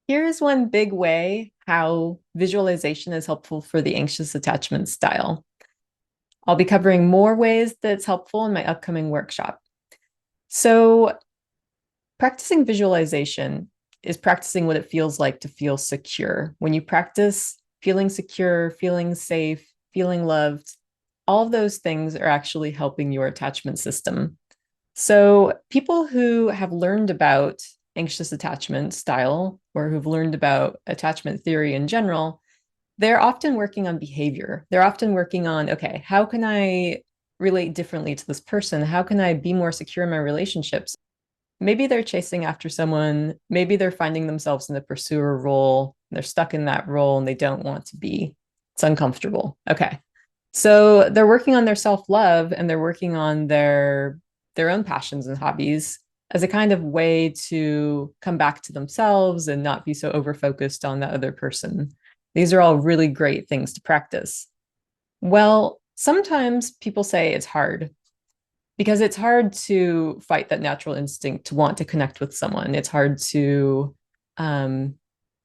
Here's one big way how visualization is helpful for the anxious attachment style. I'll be covering more ways that it's helpful in my upcoming workshop. So, practicing visualization is practicing what it feels like to feel secure. When you practice feeling secure, feeling safe, feeling loved, all of those things are actually helping your attachment system. So, people who have learned about anxious attachment style or who've learned about attachment theory in general, they're often working on behavior. They're often working on, okay, how can I relate differently to this person? How can I be more secure in my relationships? Maybe they're chasing after someone. Maybe they're finding themselves in the pursuer role. They're stuck in that role and they don't want to be. It's uncomfortable. Okay. So they're working on their self-love and they're working on their own passions and hobbies as a kind of way to come back to themselves and not be so over-focused on the other person. These are all really great things to practice. Well, sometimes people say it's hard because it's hard to fight that natural instinct to want to connect with someone. It's hard to um,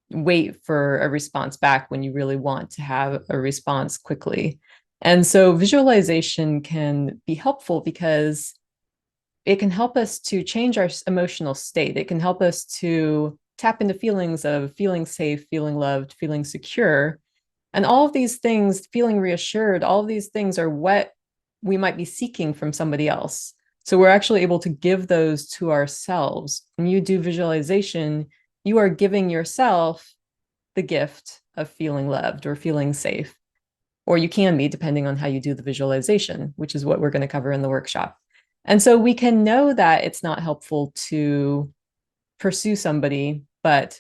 wait for a response back when you really want to have a response quickly. And so visualization can be helpful because it can help us to change our emotional state. It can help us to tap into feelings of feeling safe, feeling loved, feeling secure. And all of these things, feeling reassured, all of these things are what we might be seeking from somebody else. So we're actually able to give those to ourselves. When you do visualization, you are giving yourself the gift of feeling loved or feeling safe. Or you can be, depending on how you do the visualization, which is what we're going to cover in the workshop. And so we can know that it's not helpful to pursue somebody, but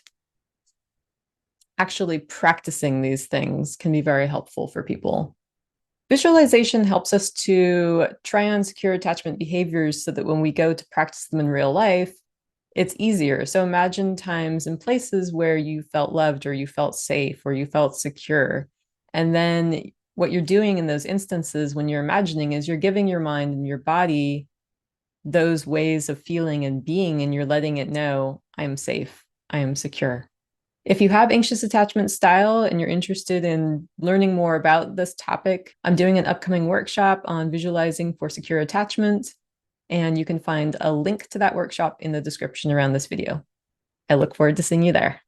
actually practicing these things can be very helpful for people. Visualization helps us to try on secure attachment behaviors so that when we go to practice them in real life, it's easier. So imagine times and places where you felt loved or you felt safe or you felt secure. And then what you're doing in those instances when you're imagining is you're giving your mind and your body those ways of feeling and being, and you're letting it know, I am safe, I am secure. If you have anxious attachment style and you're interested in learning more about this topic, I'm doing an upcoming workshop on visualizing for secure attachment, and you can find a link to that workshop in the description around this video. I look forward to seeing you there.